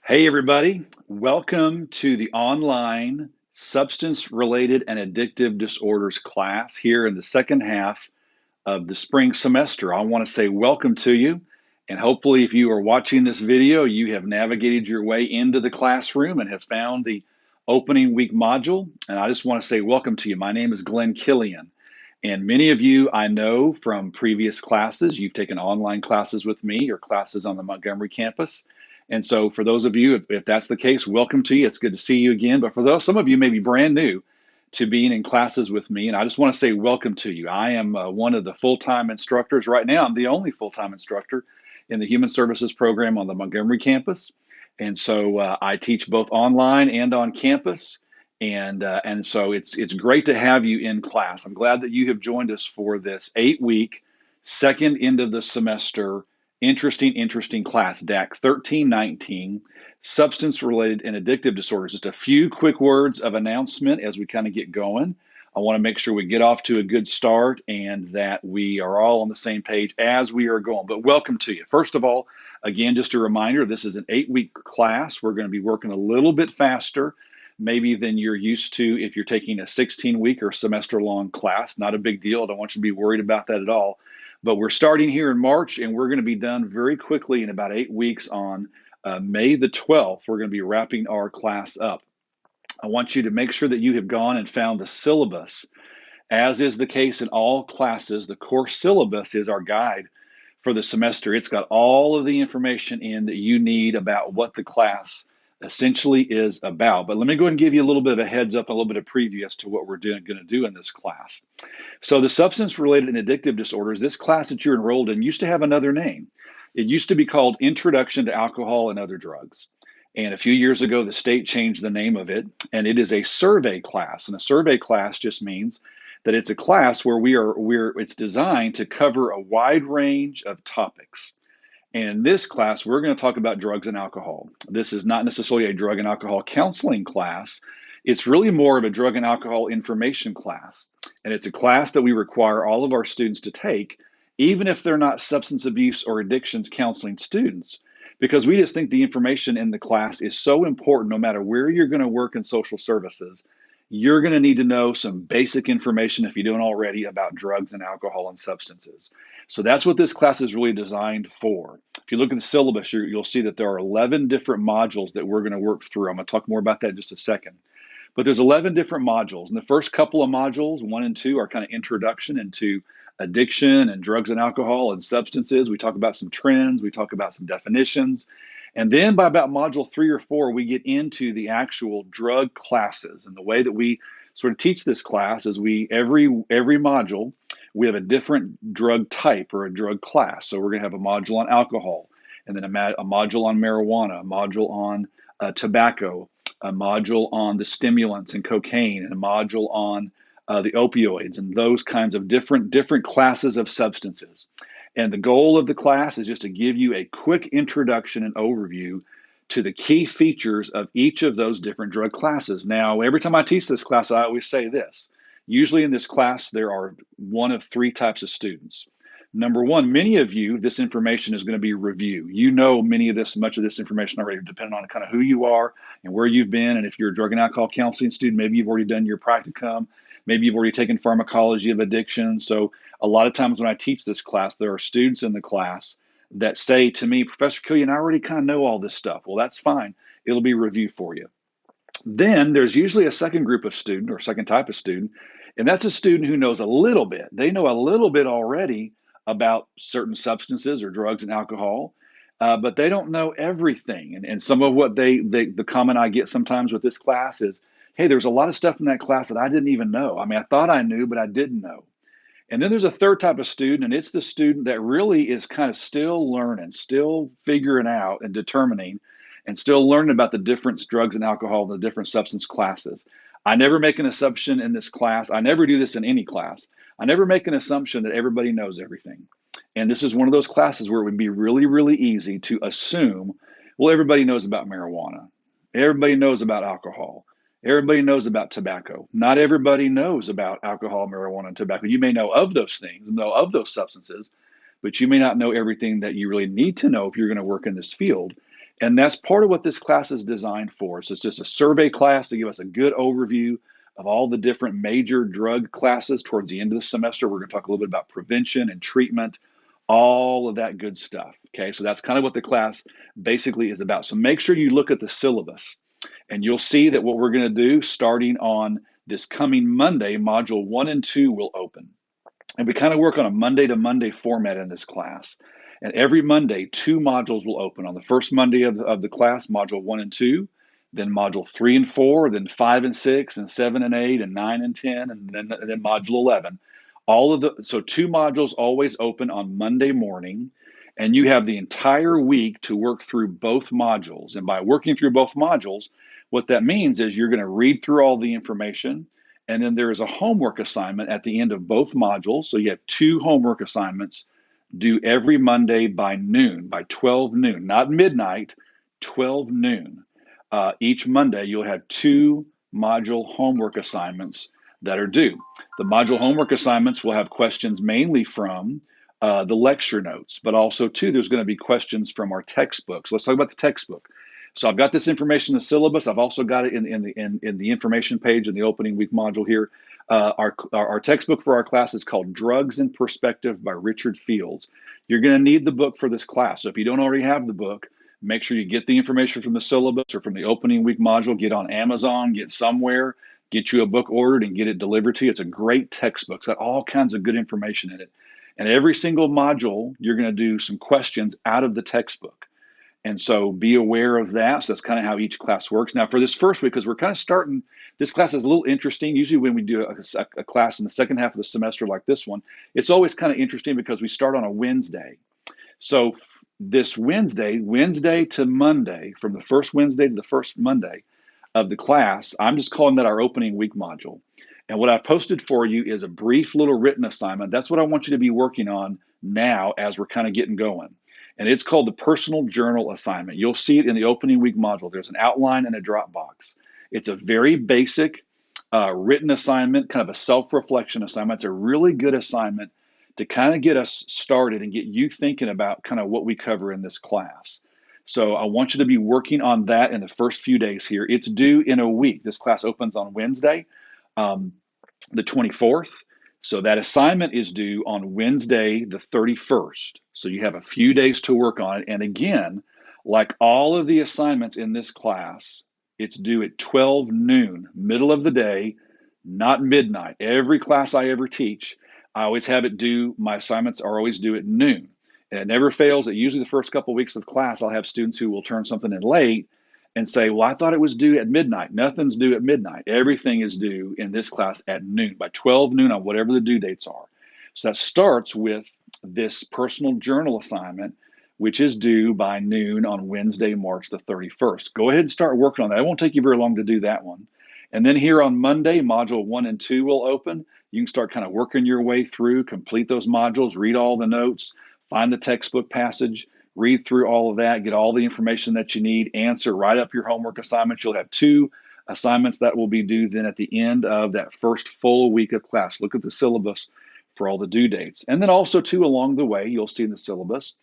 Hey, everybody. Welcome to the online substance-related and addictive disorders class here in the second half of the spring semester. I want to say welcome to you. And hopefully, if you are watching this video, you have navigated your way into the classroom and have found the opening week module. And I just want to say welcome to you. My name is Glenn Killian. And many of you I know from previous classes. You've taken online classes with me or classes on the Montgomery campus. And so for those of you, if that's the case, welcome to you. It's good to see you again. But for those, some of you may be brand new to being in classes with me. And I just want to say welcome to you. I am one of the full-time instructors right now. I'm the only full-time instructor in the Human Services program on the Montgomery campus. And so I teach both online and on campus. And so it's great to have you in class. I'm glad that you have joined us for this 8-week, second end of the semester, interesting class, DAC 1319, substance-related and addictive disorders. Just a few quick words of announcement as we kind of get going. I want to make sure we get off to a good start and that we are all on the same page as we are going. But welcome to you. First of all, again, just a reminder, this is an 8-week class. We're going to be working a little bit faster maybe than you're used to if you're taking a 16-week or semester-long class. Not a big deal. I don't want you to be worried about that at all. But we're starting here in March, and we're going to be done very quickly in about 8 weeks on May the 12th. We're going to be wrapping our class up. I want you to make sure that you have gone and found the syllabus. As is the case in all classes, the course syllabus is our guide for the semester. It's got all of the information in that you need about what the class essentially is about. But let me go ahead and give you a little bit of a heads up, a little bit of preview as to what we're going to do in this class. So the substance-related and addictive disorders, this class that you're enrolled in used to have another name. It used to be called Introduction to Alcohol and Other Drugs. And a few years ago, the state changed the name of it, and it is a survey class. And a survey class just means that it's a class where it's designed to cover a wide range of topics. And in this class, we're going to talk about drugs and alcohol. This is not necessarily a drug and alcohol counseling class. It's really more of a drug and alcohol information class. And it's a class that we require all of our students to take, even if they're not substance abuse or addictions counseling students, because we just think the information in the class is so important no matter where you're going to work in social services. You're going to need to know some basic information, if you don't already, about drugs and alcohol and substances. So that's what this class is really designed for. If you look at the syllabus, you'll see that there are 11 different modules that we're going to work through. I'm going to talk more about that in just a second. But there's 11 different modules. And the first couple of modules, 1 and 2, are kind of introduction into addiction and drugs and alcohol and substances. We talk about some trends. We talk about some definitions. And then by about module 3 or 4, we get into the actual drug classes. And the way that we sort of teach this class is every module, we have a different drug type or a drug class. So we're going to have a module on alcohol, and then a module on marijuana, a module on tobacco, a module on the stimulants and cocaine, and a module on the opioids, and those kinds of different classes of substances. And the goal of the class is just to give you a quick introduction and overview to the key features of each of those different drug classes. Now, every time I teach this class, I always say this. Usually in this class, there are one of 3 types of students. Number one, many of you, this information is going to be review. You know much of this information already, depending on kind of who you are and where you've been. And if you're a drug and alcohol counseling student, maybe you've already done your practicum. Maybe you've already taken pharmacology of addiction. So a lot of times when I teach this class, there are students in the class that say to me, Professor Killian, I already kind of know all this stuff. Well, that's fine. It'll be review for you. Then there's usually a second group of student or second type of student, and that's a student who knows a little bit. They know a little bit already about certain substances or drugs and alcohol, but they don't know everything. And some of what the comment I get sometimes with this class is, hey, there's a lot of stuff in that class that I didn't even know. I mean, I thought I knew, but I didn't know. And then there's a third type of student, and it's the student that really is kind of still learning, still figuring out and determining, and still learning about the different drugs and alcohol, the different substance classes. I never make an assumption in this class. I never do this in any class. I never make an assumption that everybody knows everything. And this is one of those classes where it would be really, really easy to assume, well, everybody knows about marijuana. Everybody knows about alcohol. Everybody knows about tobacco. Not everybody knows about alcohol, marijuana, and tobacco. You may know of those things, know of those substances, but you may not know everything that you really need to know if you're going to work in this field. And that's part of what this class is designed for. So it's just a survey class to give us a good overview of all the different major drug classes towards the end of the semester. We're going to talk a little bit about prevention and treatment, all of that good stuff. Okay, so that's kind of what the class basically is about. So make sure you look at the syllabus, and you'll see that what we're going to do starting on this coming Monday, module 1 and 2 will open. And we kind of work on a Monday to Monday format in this class. And every Monday, 2 modules will open. On the first Monday of the class, module 1 and 2, then module 3 and 4, then 5 and 6, and 7 and 8, and 9 and 10, and then module 11. So 2 modules always open on Monday morning, and you have the entire week to work through both modules. And by working through both modules, what that means is you're going to read through all the information, and then there is a homework assignment at the end of both modules. So you have 2 homework assignments due every Monday by noon, by 12 noon, not midnight, 12 noon. Each Monday, you'll have 2 module homework assignments that are due. The module homework assignments will have questions mainly from the lecture notes, but also, too, there's going to be questions from our textbooks. Let's talk about the textbook. So I've got this information in the syllabus. I've also got it in the information page in the opening week module here. Our textbook for our class is called Drugs in Perspective by Richard Fields. You're going to need the book for this class. So if you don't already have the book, make sure you get the information from the syllabus or from the opening week module. Get on Amazon, get somewhere, get you a book ordered and get it delivered to you. It's a great textbook. It's got all kinds of good information in it. And every single module, you're going to do some questions out of the textbook. And so be aware of that. So that's kind of how each class works. Now for this first week, because we're kind of starting, this class is a little interesting. Usually when we do a class in the second half of the semester like this one, it's always kind of interesting because we start on a Wednesday. So this Wednesday to Monday, from the first Wednesday to the first Monday of the class, I'm just calling that our opening week module. And what I posted for you is a brief little written assignment. That's what I want you to be working on now as we're kind of getting going. And it's called the personal journal assignment. You'll see it in the opening week module. There's an outline and a drop box. It's a very basic written assignment, kind of a self-reflection assignment. It's a really good assignment to kind of get us started and get you thinking about kind of what we cover in this class. So I want you to be working on that in the first few days here. It's due in a week. This class opens on Wednesday, the 24th. So that assignment is due on Wednesday, the 31st. So you have a few days to work on it. And again, like all of the assignments in this class, it's due at 12 noon, middle of the day, not midnight. Every class I ever teach, I always have it due. My assignments are always due at noon. And it never fails that usually the first couple of weeks of class, I'll have students who will turn something in late and say, well, I thought it was due at midnight. Nothing's due at midnight. Everything is due in this class at noon, by 12 noon on whatever the due dates are. So that starts with this personal journal assignment, which is due by noon on Wednesday, March the 31st. Go ahead and start working on that. It won't take you very long to do that one. And then here on Monday, module 1 and 2 will open. You can start kind of working your way through, complete those modules, read all the notes, find the textbook passage, read through all of that, get all the information that you need, answer, write up your homework assignments. You'll have 2 assignments that will be due then at the end of that first full week of class. Look at the syllabus for all the due dates. And then also, too, along the way, you'll see in the syllabus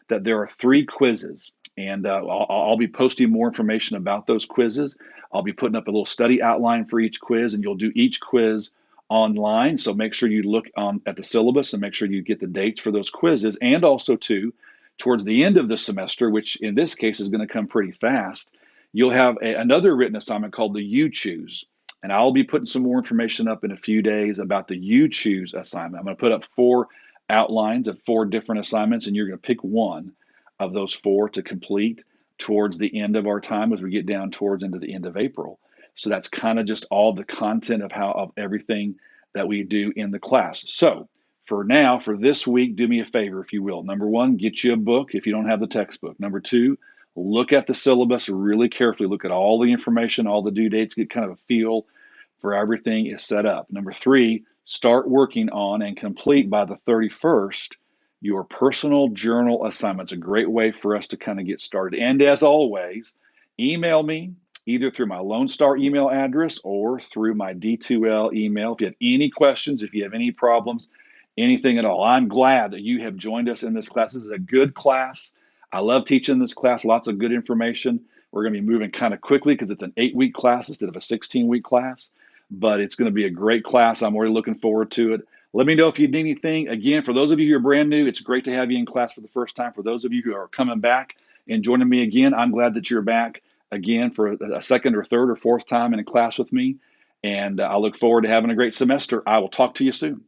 that there are 3 quizzes. And I'll be posting more information about those quizzes. I'll be putting up a little study outline for each quiz, and you'll do each quiz online. So make sure you look at the syllabus and make sure you get the dates for those quizzes. And also, too, towards the end of the semester, which in this case is going to come pretty fast, you'll have another written assignment called the You Choose. And I'll be putting some more information up in a few days about the You Choose assignment. I'm going to put up 4 outlines of 4 different assignments, and you're going to pick one of those 4 to complete towards the end of our time as we get down towards into the end of April. So that's kind of just all the content of everything that we do in the class. So for now, for this week, do me a favor, if you will. Number 1, get you a book if you don't have the textbook. Number 2, look at the syllabus really carefully. Look at all the information, all the due dates, get kind of a feel for everything is set up. Number 3, start working on and complete by the 31st your personal journal assignments. A great way for us to kind of get started. And as always, email me either through my Lone Star email address or through my D2L email. If you have any questions, if you have any problems, anything at all. I'm glad that you have joined us in this class. This is a good class. I love teaching this class, lots of good information. We're going to be moving kind of quickly because it's an 8-week class instead of a 16-week class, but it's going to be a great class. I'm really looking forward to it. Let me know if you need anything. Again, for those of you who are brand new, it's great to have you in class for the first time. For those of you who are coming back and joining me again, I'm glad that you're back again for a second or third or fourth time in a class with me. And I look forward to having a great semester. I will talk to you soon.